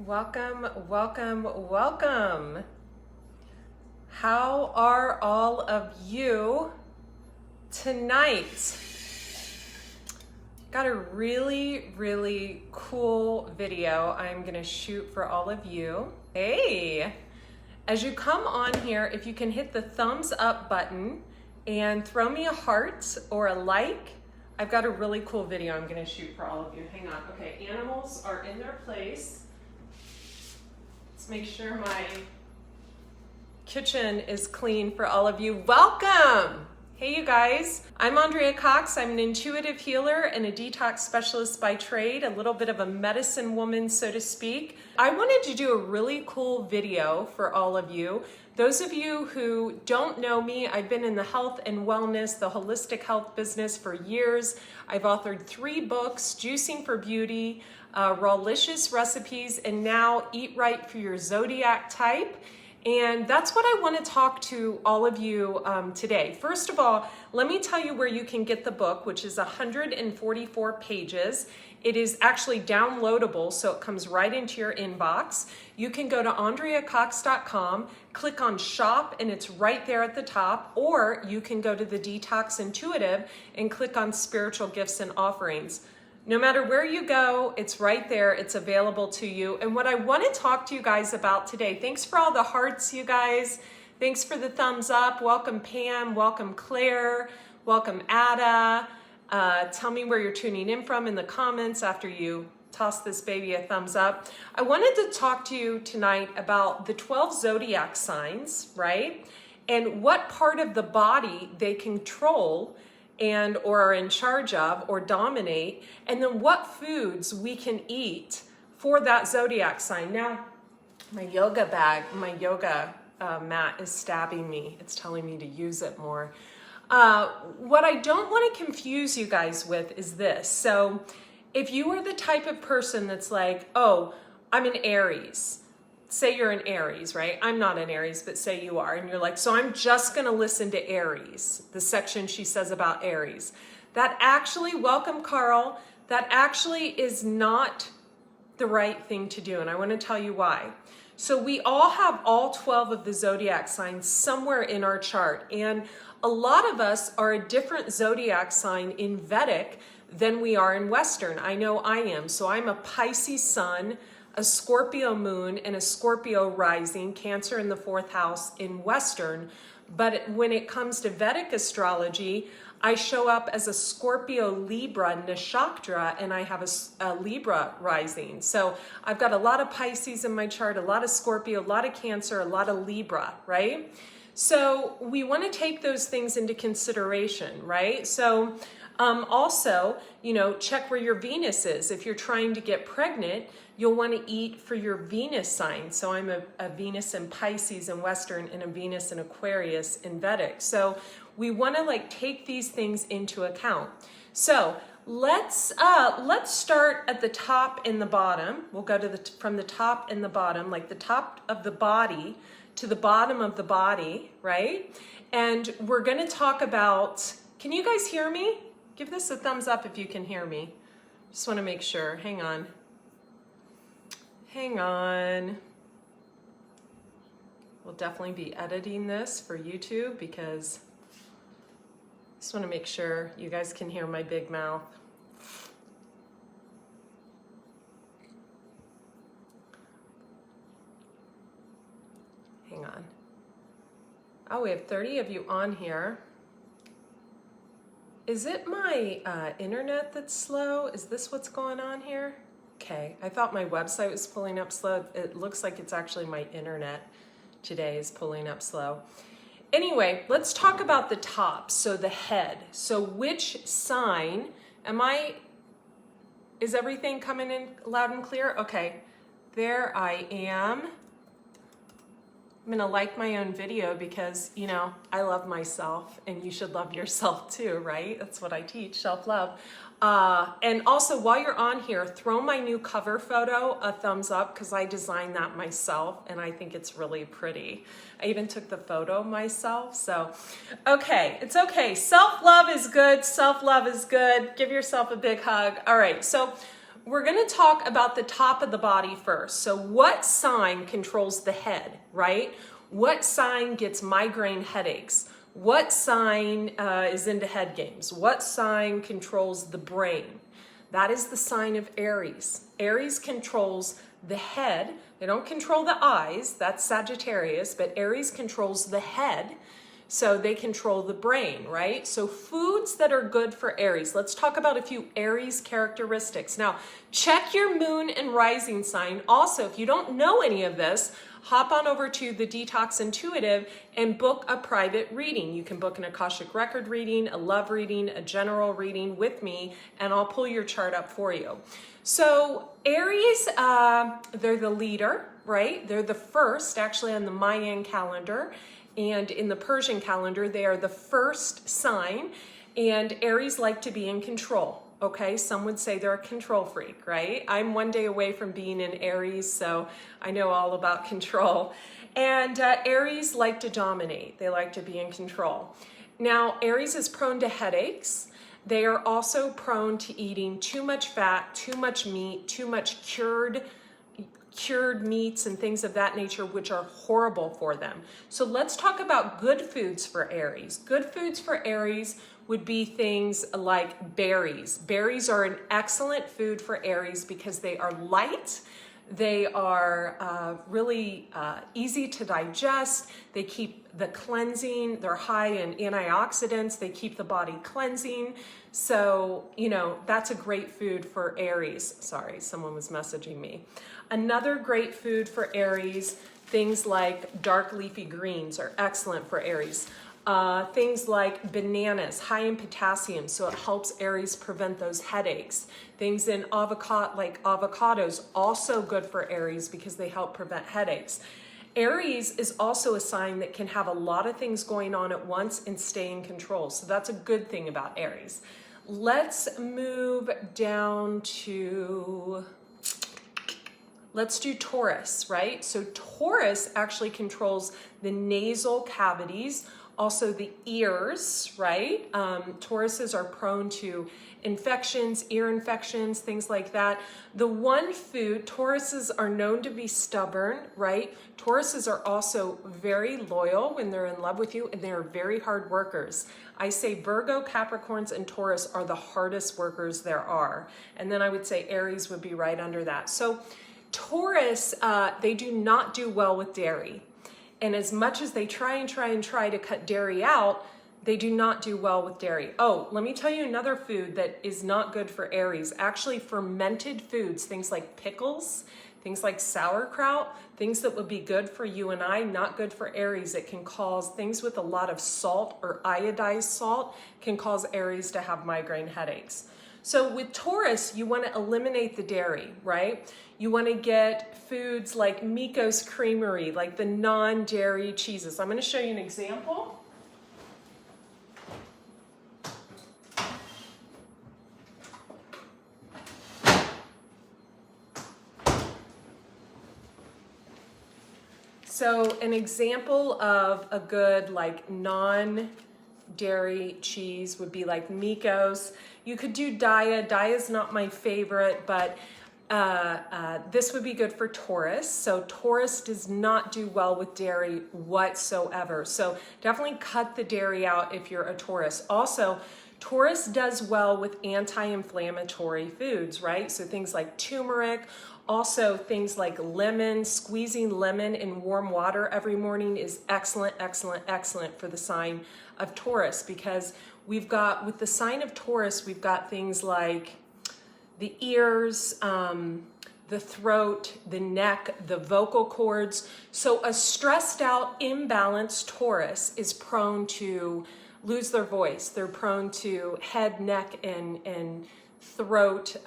Welcome, welcome, welcome. How are all of you tonight? Got a really cool video I'm gonna shoot for all of you. Hey, as you come on here, if you can hit the thumbs up button and throw me a heart or a like, I've got a really cool video I'm gonna shoot for all of you. Hang on, okay, animals are in their place. Let's make sure my kitchen is clean for all of you. Welcome! Hey you guys, I'm Andrea Cox. I'm an intuitive healer and a detox specialist by trade, a little bit of a medicine woman, so to speak. I wanted to do a really cool video for all of you. Those of you who don't know me, I've been in the health and wellness, the holistic health business for years. I've authored 3 books, Juicing for Beauty, Rawlicious Recipes, and now Eat Right for Your Zodiac type. And that's what I want to talk to all of you today. First of all, let me tell you where you can get the book, which is 144 pages. It is actually downloadable, so it comes right into your inbox. You can go to andreacox.com, click on shop, and it's right there at the top, or you can go to the Detox Intuitive and click on spiritual gifts and offerings. No matter where you go, it's right there, it's available to you. And what I want to talk to you guys about today, thanks for all the hearts, you guys. Thanks for the thumbs up. Welcome Pam, welcome Claire, welcome Ada. Tell me where you're tuning in from in the comments after you toss this baby a thumbs up. I wanted to talk to you tonight about the 12 zodiac signs, right? And what part of the body they control and or are in charge of or dominate, and then what foods we can eat for that zodiac sign. Now, my yoga mat is stabbing me. It's telling me to use it more. What I don't want to confuse you guys with is this. So if you are the type of person that's like, oh, I'm an Aries. Say you're an Aries, right? I'm not an Aries, but say you are. And you're like, so I'm just going to listen to Aries, the section she says about Aries. That actually, welcome Carl, that actually is not the right thing to do. And I want to tell you why. So we all have all 12 of the zodiac signs somewhere in our chart. And a lot of us are a different zodiac sign in Vedic than we are in Western. I know I am. So I'm a Pisces sun, a Scorpio moon, and a Scorpio rising, Cancer in the 4th house in Western. But when it comes to Vedic astrology, I show up as a Scorpio Libra Nakshatra, and I have a Libra rising. So I've got a lot of Pisces in my chart, a lot of Scorpio, a lot of Cancer, a lot of Libra, right? So we want to take those things into consideration, right? So also, you know, check where your Venus is. If you're trying to get pregnant, you'll want to eat for your Venus sign. So I'm a Venus in Pisces in Western and a Venus in Aquarius in Vedic. So we want to like take these things into account. So let's start at the top and the bottom. We'll go to from the top and the bottom, like the top of the body to the bottom of the body, right? And we're going to talk about, can you guys hear me? Give this a thumbs up if you can hear me. Just want to make sure. Hang on. Hang on. We'll definitely be editing this for YouTube because I just want to make sure you guys can hear my big mouth. Hang on. Oh, we have 30 of you on here. Is it my internet that's slow? Is this what's going on here? Okay, I thought my website was pulling up slow. It looks like it's actually my internet today is pulling up slow. Anyway, let's talk about the top, so the head. So which sign, is everything coming in loud and clear? Okay, there I am. I'm gonna like my own video because, you know, I love myself and you should love yourself too, right? That's what I teach, self-love. And also while you're on here, throw my new cover photo a thumbs up because I designed that myself and I think it's really pretty. I even took the photo myself, so okay, it's okay. Self-love is good, self-love is good. Give yourself a big hug. All right, so we're going to talk about the top of the body first. So what sign controls the head, right? What sign gets migraine headaches? What sign is into head games? What sign controls the brain? That is the sign of Aries. Aries controls the head. They don't control the eyes. That's Sagittarius, but Aries controls the head. So they control the brain, right? So foods that are good for Aries. Let's talk about a few Aries characteristics. Now, check your moon and rising sign. Also, if you don't know any of this, hop on over to the Detox Intuitive and book a private reading. You can book an Akashic Record reading, a love reading, a general reading with me, and I'll pull your chart up for you. So Aries, they're the leader, right? They're the first, actually, on the Mayan calendar. And in the Persian calendar, they are the first sign, and Aries like to be in control, okay? Some would say they're a control freak, right? I'm one day away from being in Aries, so I know all about control. And Aries like to dominate. They like to be in control. Now, Aries is prone to headaches. They are also prone to eating too much fat, too much meat, too much cured meats and things of that nature, which are horrible for them. So let's talk about good foods for Aries. Good foods for Aries would be things like berries. Berries are an excellent food for Aries because they are light. They are really easy to digest. They keep the cleansing. They're high in antioxidants. They keep the body cleansing. So, you know, that's a great food for Aries. Sorry, someone was messaging me. Another great food for Aries, things like dark leafy greens are excellent for Aries. Things like bananas, high in potassium, so it helps Aries prevent those headaches. Things in avocado, like avocados, also good for Aries because they help prevent headaches. Aries is also a sign that can have a lot of things going on at once and stay in control. So that's a good thing about Aries. Let's move down to, let's do Taurus, right? So Taurus actually controls the nasal cavities, also the ears, right? Tauruses are prone to infections, ear infections, things like that. The one food, Tauruses are known to be stubborn, right? Tauruses are also very loyal when they're in love with you, and they're very hard workers. I say Virgo, Capricorns, and Taurus are the hardest workers there are. And then I would say Aries would be right under that. So Taurus, they do not do well with dairy. And as much as they try to cut dairy out, they do not do well with dairy. Oh, let me tell you another food that is not good for Aries. Actually, fermented foods, things like pickles, things like sauerkraut, things that would be good for you and I, not good for Aries. It can cause things with a lot of salt or iodized salt can cause Aries to have migraine headaches. So with Taurus, you want to eliminate the dairy, right? You want to get foods like Miko's Creamery, like the non-dairy cheeses. I'm going to show you an example. So an example of a good like non-dairy cheese would be like Miko's. You could do Daya. Daya's not my favorite, but this would be good for Taurus. So Taurus does not do well with dairy whatsoever. So definitely cut the dairy out if you're a Taurus. Also, Taurus does well with anti-inflammatory foods, right? So things like turmeric, also things like lemon. Squeezing lemon in warm water every morning is excellent, excellent, excellent for the sign of Taurus, because we've got, with the sign of Taurus, we've got things like the ears, the throat, the neck, the vocal cords. So a stressed out, imbalanced Taurus is prone to lose their voice. They're prone to head, neck, and throat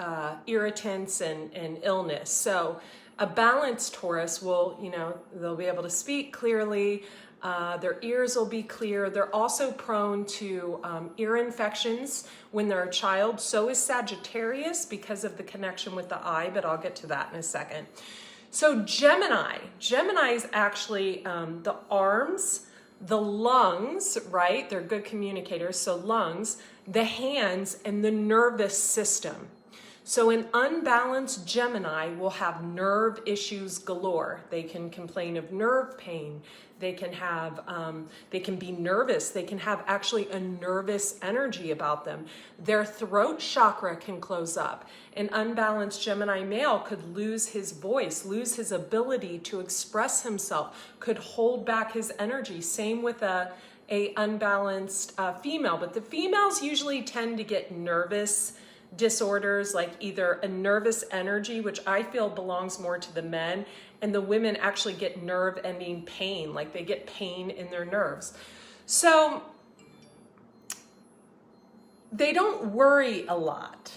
irritants and illness. So a balanced Taurus will, you know, they'll be able to speak clearly. Their ears will be clear. They're also prone to ear infections when they're a child. So is Sagittarius because of the connection with the eye, but I'll get to that in a second. So Gemini is actually the arms, the lungs, right? They're good communicators, so lungs, the hands, and the nervous system. So an unbalanced Gemini will have nerve issues galore. They can complain of nerve pain. They can have, they can be nervous. They can have actually a nervous energy about them. Their throat chakra can close up. An unbalanced Gemini male could lose his voice, lose his ability to express himself, could hold back his energy. Same with a unbalanced female, but the females usually tend to get nervous disorders, like either a nervous energy, which I feel belongs more to the men, and the women actually get nerve ending pain, like they get pain in their nerves. So they don't worry a lot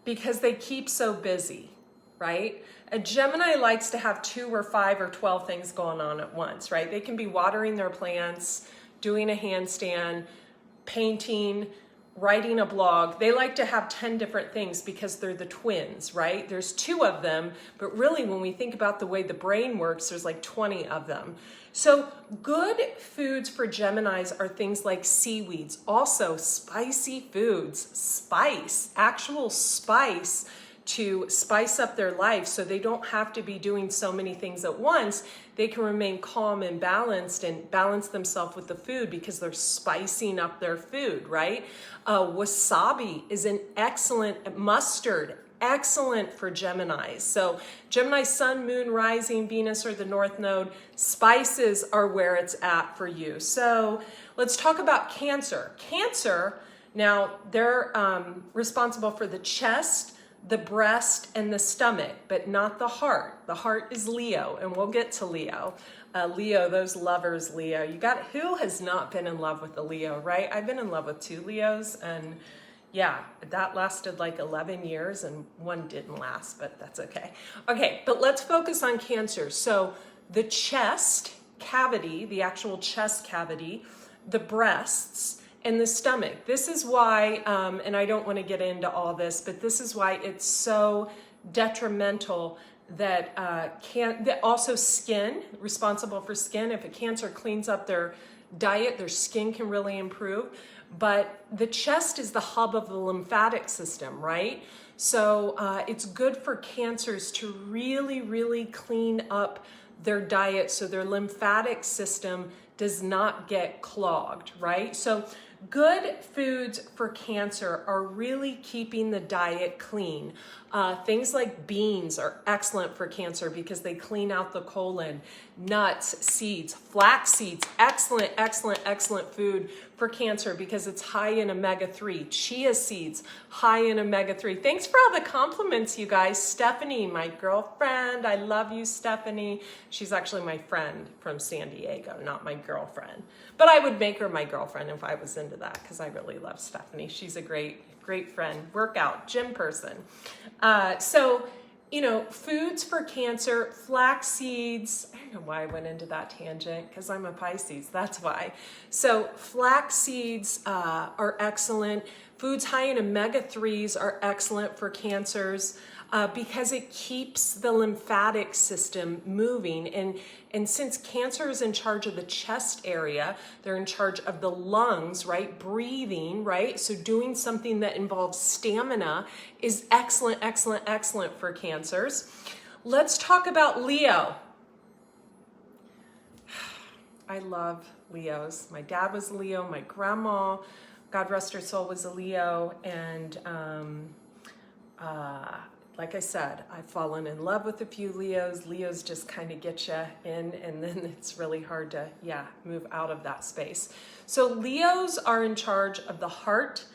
because they keep so busy, right? A Gemini likes to have 2 or 5 or 12 things going on at once, right? They can be watering their plants, doing a handstand, painting, writing a blog. They like to have 10 different things because they're the twins, right? There's 2 of them, but really when we think about the way the brain works, there's like 20 of them. So good foods for Geminis are things like seaweeds, also spicy foods, spice, actual spice to spice up their life so they don't have to be doing so many things at once. They can remain calm and balance themselves with the food because they're spicing up their food, right? Wasabi is an excellent mustard, excellent for Geminis. So Gemini, sun, moon, rising, Venus, or the North Node, spices are where it's at for you. So let's talk about Cancer. Cancer, now they're responsible for the chest, the breast, and the stomach, but not the heart. The heart is Leo, and we'll get to Leo. Leo, those lovers, Leo. Who has not been in love with a Leo, right? I've been in love with 2 Leos, and yeah, that lasted like 11 years, and one didn't last, but that's okay. Okay, but let's focus on Cancer. So the chest cavity, the actual chest cavity, the breasts, and the stomach. This is why, and I don't want to get into all this, but this is why it's so detrimental that also skin, responsible for skin. If a Cancer cleans up their diet, their skin can really improve. But the chest is the hub of the lymphatic system, right? So it's good for Cancers to really, really clean up their diet so their lymphatic system does not get clogged, right? So good foods for Cancer are really keeping the diet clean. Things like beans are excellent for Cancer because they clean out the colon. Nuts, seeds, flax seeds, excellent, excellent, excellent food for Cancer because it's high in omega-3. Chia seeds, high in omega-3. Thanks for all the compliments, you guys. Stephanie, my girlfriend. I love you, Stephanie. She's actually my friend from San Diego, not my girlfriend. But I would make her my girlfriend if I was into that because I really love Stephanie. She's a great friend, workout, gym person. So, you know, foods for Cancer, flax seeds. I don't know why I went into that tangent because I'm a Pisces, that's why. So flax seeds are excellent. Foods high in omega-3s are excellent for Cancers because it keeps the lymphatic system moving. And since Cancer is in charge of the chest area, they're in charge of the lungs, right? Breathing, right? So doing something that involves stamina is excellent, excellent, excellent for Cancers. Let's talk about Leo. I love Leos. My dad was a Leo. My grandma, God rest her soul, was a Leo. And like I said, I've fallen in love with a few Leos. Leos just kind of get you in, and then it's really hard to, move out of that space. So Leos are in charge of the heart,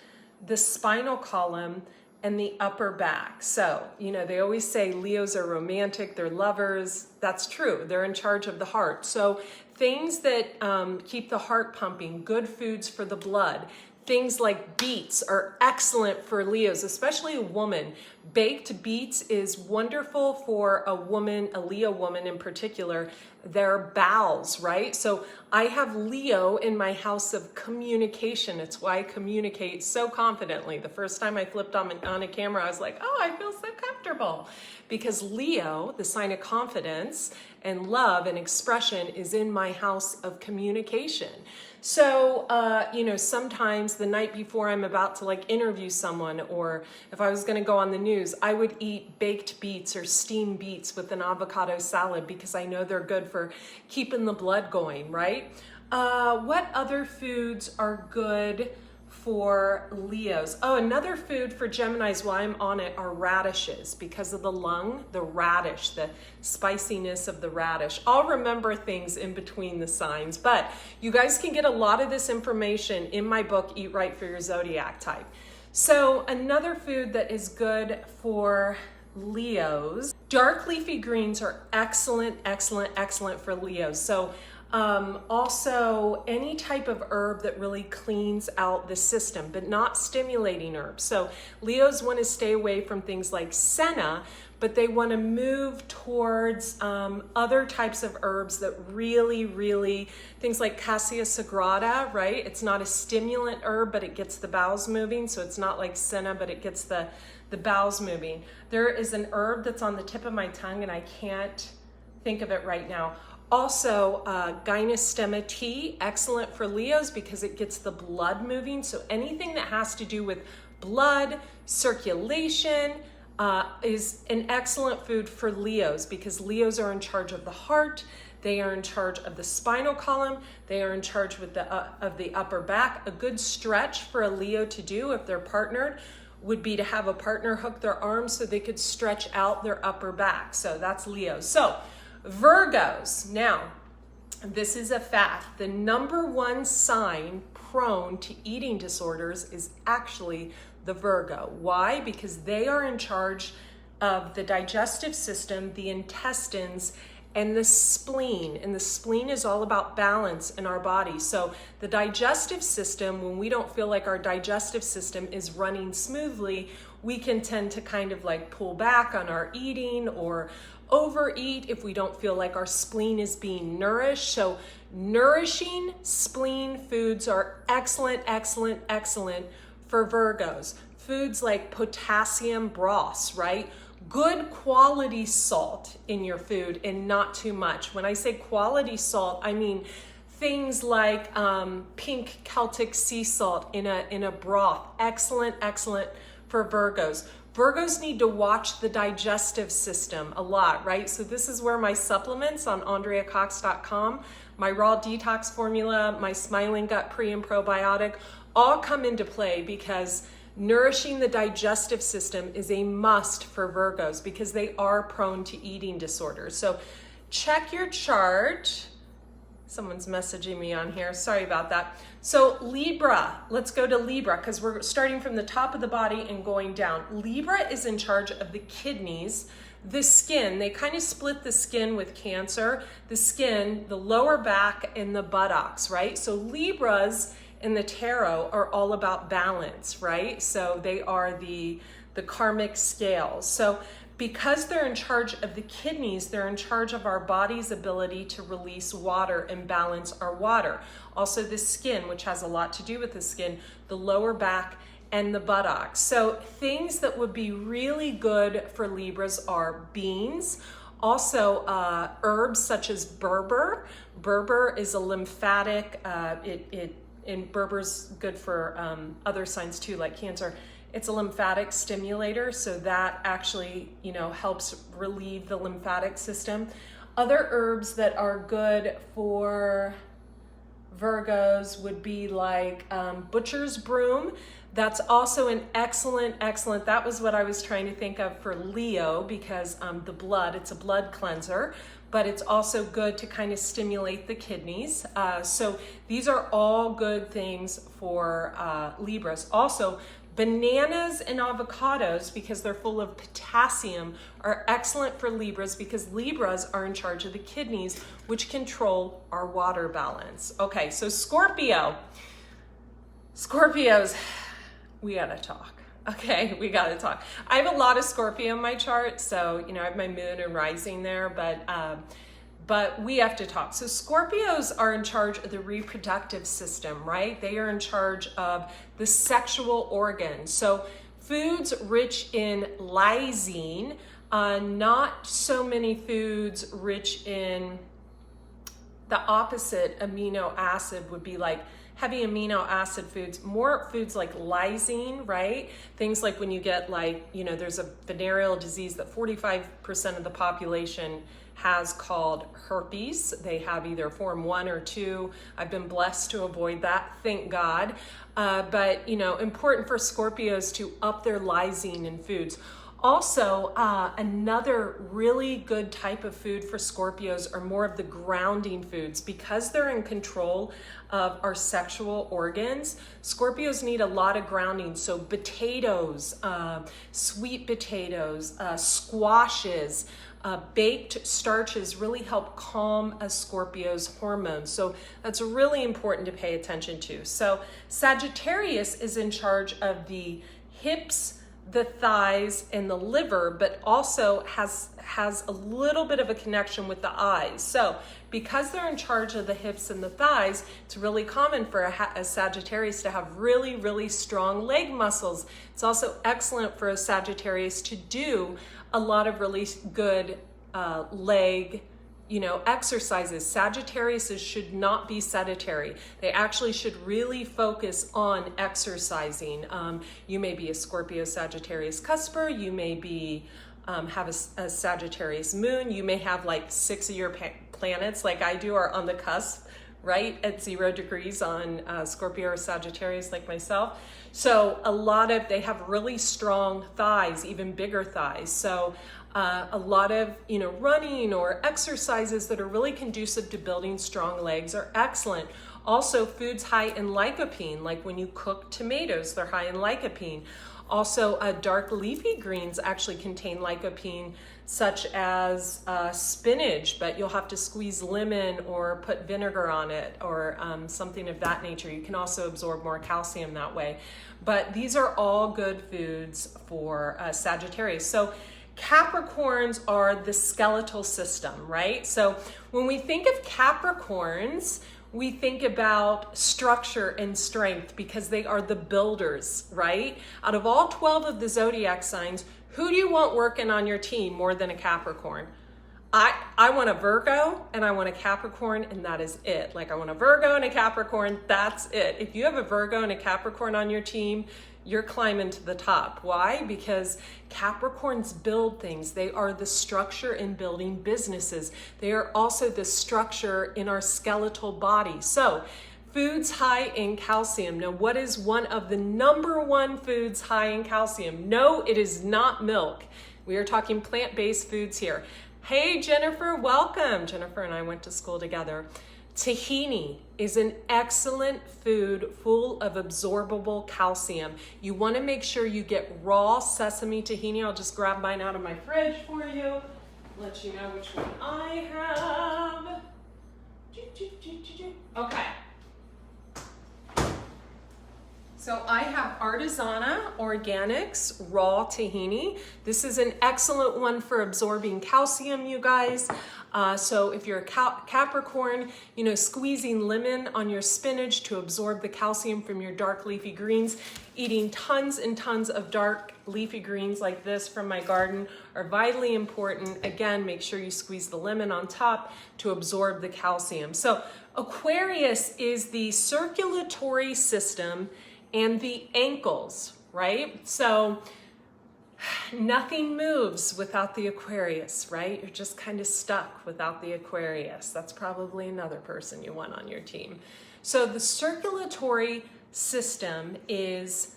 the spinal column, and the upper back. So, you know, they always say Leos are romantic, they're lovers. That's true. They're in charge of the heart. So things that keep the heart pumping, good foods for the blood. Things like beets are excellent for Leos, especially a woman. Baked beets is wonderful for a woman, a Leo woman in particular, their bowels, right? So I have Leo in my house of communication. It's why I communicate so confidently. The first time I flipped on a camera, I was like, oh, I feel so comfortable because Leo, the sign of confidence and love and expression, is in my house of communication. So, sometimes the night before I'm about to like interview someone, or if I was going to go on the news, I would eat baked beets or steamed beets with an avocado salad because I know they're good for keeping the blood going, right? What other foods are good for Leos? Oh, another food for Geminis while I'm on it are radishes, because of the lung, the radish, the spiciness of the radish. I'll remember things in between the signs, but you guys can get a lot of this information in my book, Eat Right for Your Zodiac Type. So another food that is good for Leos, dark leafy greens are excellent, excellent, excellent for Leos. So also any type of herb that really cleans out the system, but not stimulating herbs. So Leos want to stay away from things like senna, but they want to move towards other types of herbs that really, things like Cassia sagrada, right? It's not a stimulant herb, but it gets the bowels moving. So it's not like senna, but it gets the bowels moving. There is an herb that's on the tip of my tongue and I can't think of it right now. Also, Gynostema tea, excellent for Leos because it gets the blood moving. So anything that has to do with blood, circulation, is an excellent food for Leos, because Leos are in charge of the heart, they are in charge of the spinal column, they are in charge with of the upper back. A good stretch for a Leo to do if they're partnered would be to have a partner hook their arms so they could stretch out their upper back. So that's Leo. So Virgos, now this is a fact. The number one sign prone to eating disorders is actually the Virgo. Why? Because they are in charge of the digestive system, the intestines, and the spleen. And the spleen is all about balance in our body. So the digestive system, when we don't feel like our digestive system is running smoothly, we can tend to kind of like pull back on our eating or overeat if we don't feel like our spleen is being nourished. So nourishing spleen foods are excellent, excellent, excellent for Virgos. Foods like potassium broths, right? Good quality salt in your food and not too much. When I say quality salt, I mean things like pink Celtic sea salt in a broth. Excellent, excellent for Virgos. Virgos need to watch the digestive system a lot, right? So this is where my supplements on AndreaCox.com, my raw detox formula, my smiling gut pre and probiotic, all come into play, because nourishing the digestive system is a must for Virgos because they are prone to eating disorders. So check your chart. Someone's messaging me on here. Sorry about that. So Libra, let's go to Libra because we're starting from the top of the body and going down. Libra is in charge of the kidneys, the skin. They kind of split the skin with Cancer, the skin, the lower back, and the buttocks, right? So Libras in the tarot are all about balance, right? So they are the karmic scales. So because they're in charge of the kidneys, they're in charge of our body's ability to release water and balance our water. Also the skin, which has a lot to do with the skin, the lower back, and the buttocks. So things that would be really good for Libras are beans. Also herbs such as berber. Berber is a lymphatic, and berber's good for other signs too, like Cancer. It's a lymphatic stimulator, so that actually, helps relieve the lymphatic system. Other herbs that are good for Virgos would be like butcher's broom. That's also an excellent, that was what I was trying to think of for Leo, because the blood, it's a blood cleanser, but it's also good to kind of stimulate the kidneys. So these are all good things for Libras. Also, bananas and avocados, because they're full of potassium, are excellent for Libras because Libras are in charge of the kidneys, which control our water balance. Okay, so Scorpios, we gotta talk. Okay, we gotta talk. I have a lot of Scorpio in my chart, so I have my moon and rising there, but we have to talk. So Scorpios are in charge of the reproductive system, right? They are in charge of the sexual organs. So foods rich in lysine Not so many foods rich in the opposite amino acid would be like heavy amino acid foods, more foods like lysine, right? Things like when you get like, you know, there's a venereal disease that 45% of the population has called herpes. They have either form 1 or 2. I've been blessed to avoid that, thank God. But, you know, important for Scorpios to up their lysine in foods. Also, another really good type of food for Scorpios are more of the grounding foods. Because they're in control of our sexual organs, Scorpios need a lot of grounding. So potatoes, sweet potatoes, squashes, baked starches really help calm a Scorpio's hormones. So that's really important to pay attention to. So Sagittarius is in charge of the hips, the thighs, and the liver, but also has a little bit of a connection with the eyes. So because they're in charge of the hips and the thighs, it's really common for a Sagittarius to have really, really strong leg muscles. It's also excellent for a Sagittarius to do a lot of really good leg, you know, exercises. Sagittarius should not be sedentary. They actually should really focus on exercising. You may be a Scorpio Sagittarius cusper. You may be have a Sagittarius moon. You may have like 6 of your planets, like I do, are on the cusp, right, at 0 degrees on Scorpio or Sagittarius, like myself. So they have really strong thighs, even bigger thighs. So a lot of, you know, running or exercises that are really conducive to building strong legs are excellent. Also, foods high in lycopene, like when you cook tomatoes, they're high in lycopene. Also, dark leafy greens actually contain lycopene, such as spinach, but you'll have to squeeze lemon or put vinegar on it or something of that nature. You can also absorb more calcium that way. But these are all good foods for Sagittarius. So Capricorns are the skeletal system, right? So when we think of Capricorns, we think about structure and strength because they are the builders, right? Out of all 12 of the zodiac signs, who do you want working on your team more than a Capricorn? I want a Virgo and I want a Capricorn, and that is it. Like, I want a Virgo and a Capricorn, that's it. If you have a Virgo and a Capricorn on your team, you're climbing to the top. Why? Because Capricorns build things. They are the structure in building businesses. They are also the structure in our skeletal body. So foods high in calcium. Now, what is one of the #1 foods high in calcium? No, it is not milk. We are talking plant-based foods here. Hey, Jennifer, welcome. Jennifer and I went to school together. Tahini is an excellent food full of absorbable calcium. You want to make sure you get raw sesame tahini. I'll just grab mine out of my fridge for you, let you know which one I have. Okay. So I have Artisana Organics Raw Tahini. This is an excellent one for absorbing calcium, you guys. So if you're a Capricorn, you know, squeezing lemon on your spinach to absorb the calcium from your dark leafy greens, eating tons and tons of dark leafy greens like this from my garden are vitally important. Again, make sure you squeeze the lemon on top to absorb the calcium. So Aquarius is the circulatory system and the ankles, right? So nothing moves without the Aquarius, right? You're just kind of stuck without the Aquarius. That's probably another person you want on your team. So the circulatory system is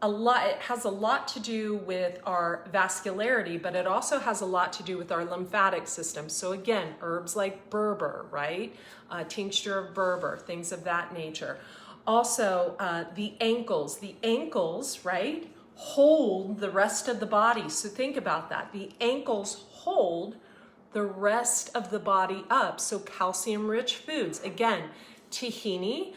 it has a lot to do with our vascularity, but it also has a lot to do with our lymphatic system. So again, herbs like berber, right? Tincture of berber, things of that nature. Also, the ankles, right, hold the rest of the body. So think about that. The ankles hold the rest of the body up. So calcium-rich foods. Again, tahini,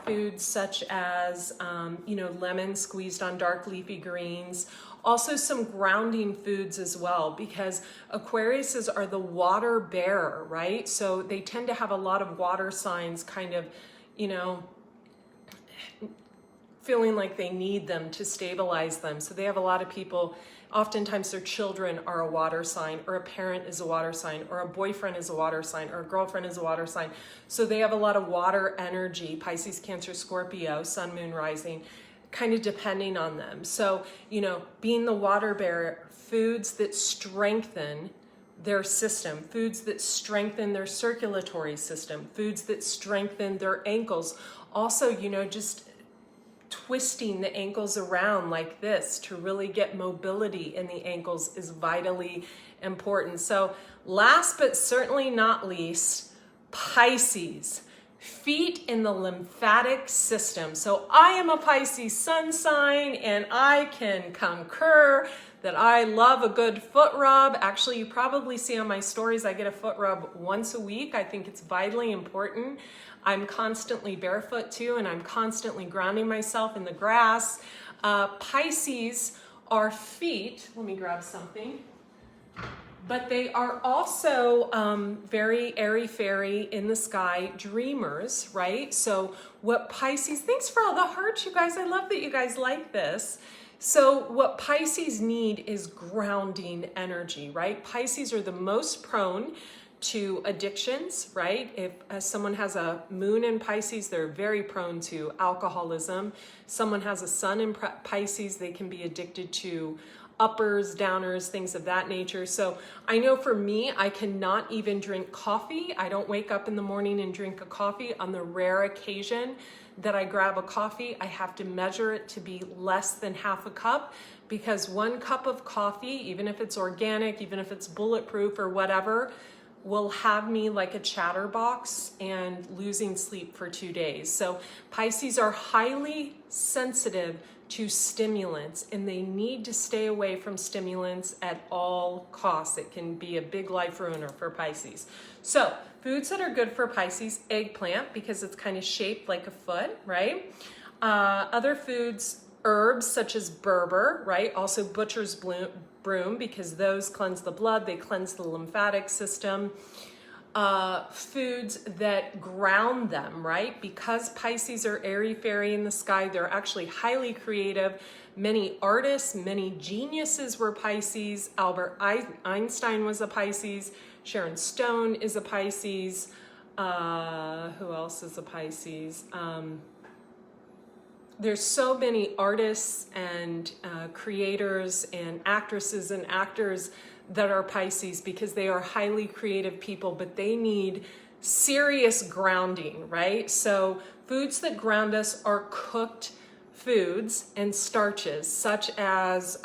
foods such as, lemon squeezed on dark leafy greens. Also some grounding foods as well, because Aquariuses are the water bearer, right? So they tend to have a lot of water signs kind of, feeling like they need them to stabilize them. So they have a lot of people oftentimes their children are a water sign, or a parent is a water sign, or a boyfriend is a water sign, or a girlfriend is a water sign. So they have a lot of water energy, Pisces, Cancer, Scorpio, sun, moon, rising, kind of depending on them. So, you know, being the water bearer, foods that strengthen their system, foods that strengthen their circulatory system, foods that strengthen their ankles. Also, you know, just twisting the ankles around like this to really get mobility in the ankles is vitally important. So last but certainly not least, Pisces. Feet in the lymphatic system. So I am a Pisces sun sign, and I can concur that I love a good foot rub. Actually, you probably see on my stories, I get a foot rub once a week. I think it's vitally important. I'm constantly barefoot too, and I'm constantly grounding myself in the grass. Pisces are feet. Let me grab something. But they are also very airy-fairy in the sky dreamers, right? So what Pisces, thanks for all the hearts, you guys. I love that you guys like this. So what Pisces need is grounding energy, right? Pisces are the most prone to addictions, right? If someone has a moon in Pisces, they're very prone to alcoholism. Someone has a sun in Pisces, they can be addicted to uppers, downers, things of that nature. So I know for me, I cannot even drink coffee. I don't wake up in the morning and drink a coffee. On the rare occasion that I grab a coffee, I have to measure it to be less than half a cup, because 1 cup of coffee, even if it's organic, even if it's bulletproof or whatever, will have me like a chatterbox and losing sleep for 2 days. So Pisces are highly sensitive to stimulants, and they need to stay away from stimulants at all costs. It can be a big life ruiner for Pisces. So foods that are good for Pisces: eggplant, because it's kind of shaped like a foot, right? Other foods, herbs such as berber, right? Also butcher's broom, because those cleanse the blood, they cleanse the lymphatic system. Foods that ground them, right? Because Pisces are airy-fairy in the sky, they're actually highly creative. Many artists, many geniuses were Pisces. Albert Einstein was a Pisces. Sharon Stone is a Pisces. Who else is a Pisces? There's so many artists and creators and actresses and actors that are Pisces, because they are highly creative people, but they need serious grounding, right? So foods that ground us are cooked foods and starches, such as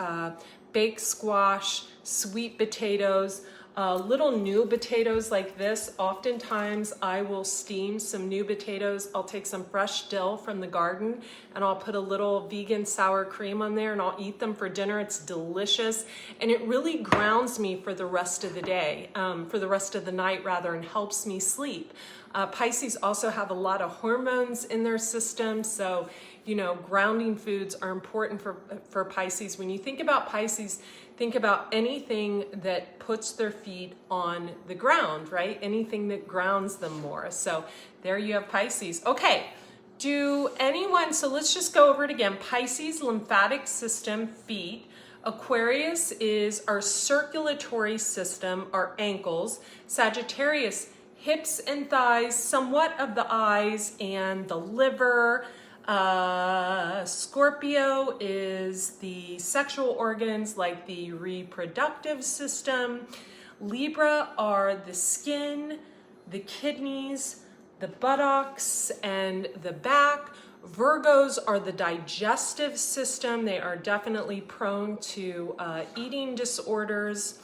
baked squash, sweet potatoes, little new potatoes like this. Oftentimes I will steam some new potatoes. I'll take some fresh dill from the garden and I'll put a little vegan sour cream on there, and I'll eat them for dinner. It's delicious, and it really grounds me for the rest of the day, for the rest of the night rather, and helps me sleep. Pisces also have a lot of hormones in their system, so you know, grounding foods are important for Pisces. When you think about Pisces, think about anything that puts their feet on the ground, right? Anything that grounds them more. So there you have Pisces. Okay, so let's just go over it again. Pisces, lymphatic system, feet. Aquarius is our circulatory system, our ankles. Sagittarius, hips and thighs, somewhat of the eyes and the liver. Scorpio is the sexual organs, like the reproductive system. Libra are the skin, the kidneys, the buttocks, and the back. Virgos are the digestive system. They are definitely prone to eating disorders.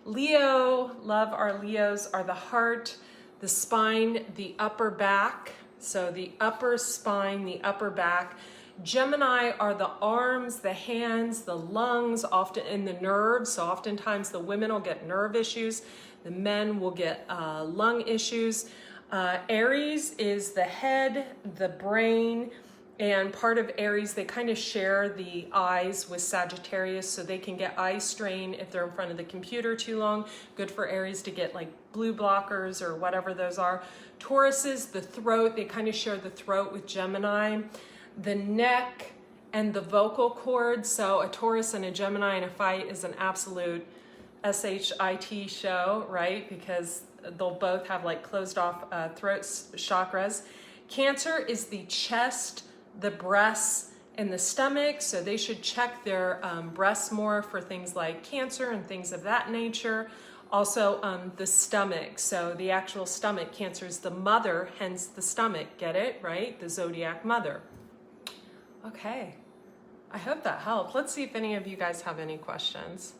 Leo, love our Leos, are the heart, the spine, the upper back. So the upper spine, the upper back. Gemini are the arms, the hands, the lungs, often in the nerves. So oftentimes the women will get nerve issues. The men will get lung issues. Aries is the head, the brain, and part of Aries, they kind of share the eyes with Sagittarius, so they can get eye strain if they're in front of the computer too long. Good for Aries to get like blue blockers or whatever those are. Taurus is the throat. They kind of share the throat with Gemini. The neck and the vocal cords. So a Taurus and a Gemini in a fight is an absolute SHIT show, right? Because they'll both have like closed off throat chakras. Cancer is the chest, the breasts, and the stomach. So they should check their breasts more for things like cancer and things of that nature. Also the stomach. So the actual stomach, Cancer is the mother, hence the stomach. Get it, right? The zodiac mother. Okay. I hope that helped. Let's see if any of you guys have any questions.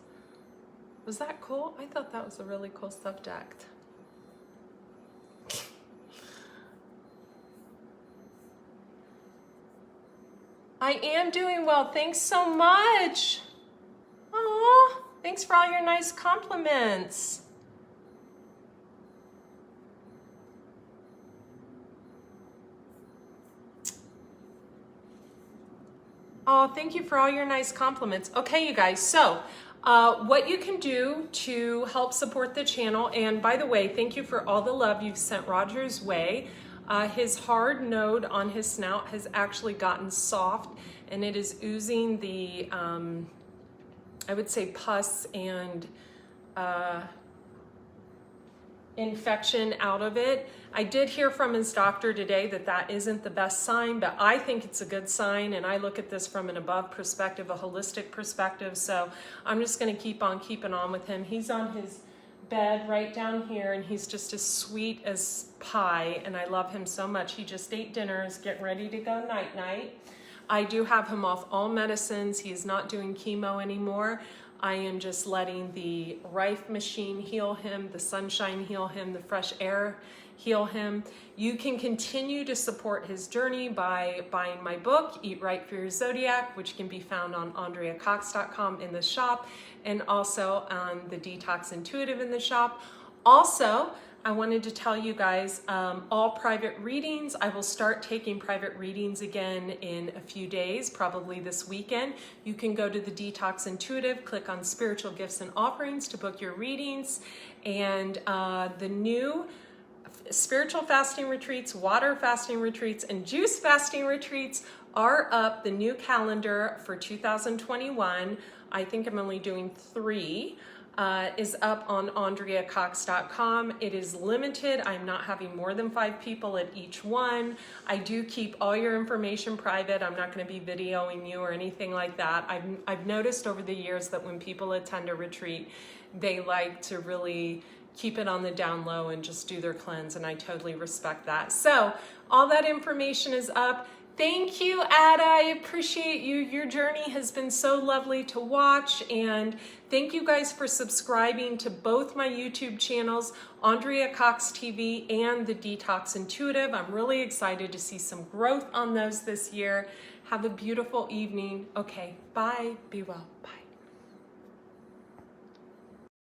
Was that cool? I thought that was a really cool subject. I am doing well. Thanks so much. Aw, thanks for all your nice compliments. Oh, thank you for all your nice compliments. Okay, you guys, so what you can do to help support the channel, and by the way, thank you for all the love you've sent Roger's way. His hard node on his snout has actually gotten soft, and it is oozing the, I would say, pus and infection out of it. I did hear from his doctor today that that isn't the best sign, but I think it's a good sign, and I look at this from an above perspective, a holistic perspective, so I'm just going to keep on keeping on with him. He's on his bed right down here, and he's just as sweet as pie, and I love him so much. He just ate dinner, is getting ready to go night-night. I do have him off all medicines. He is not doing chemo anymore. I am just letting the Rife machine heal him, the sunshine heal him, the fresh air heal him. You can continue to support his journey by buying my book, Eat Right for Your Zodiac, which can be found on AndreaCox.com in the shop, and also on the Detox Intuitive in the shop. Also, I wanted to tell you guys, all private readings, I will start taking private readings again in a few days, probably this weekend. You can go to the Detox Intuitive, click on Spiritual Gifts and Offerings to book your readings, and the new spiritual fasting retreats, water fasting retreats, and juice fasting retreats are up. The new calendar for 2021, I think I'm only doing 3, is up on AndreaCox.com. It is limited. I'm not having more than 5 people at each one. I do keep all your information private. I'm not going to be videoing you or anything like that. I've noticed over the years that when people attend a retreat, they like to really keep it on the down low and just do their cleanse, and I totally respect that. So all that information is up. Thank you, Ada. I appreciate you. Your journey has been so lovely to watch, and thank you guys for subscribing to both my YouTube channels, Andrea Cox TV and the Detox Intuitive. I'm really excited to see some growth on those this year. Have a beautiful evening. Okay, bye. Be well. Bye.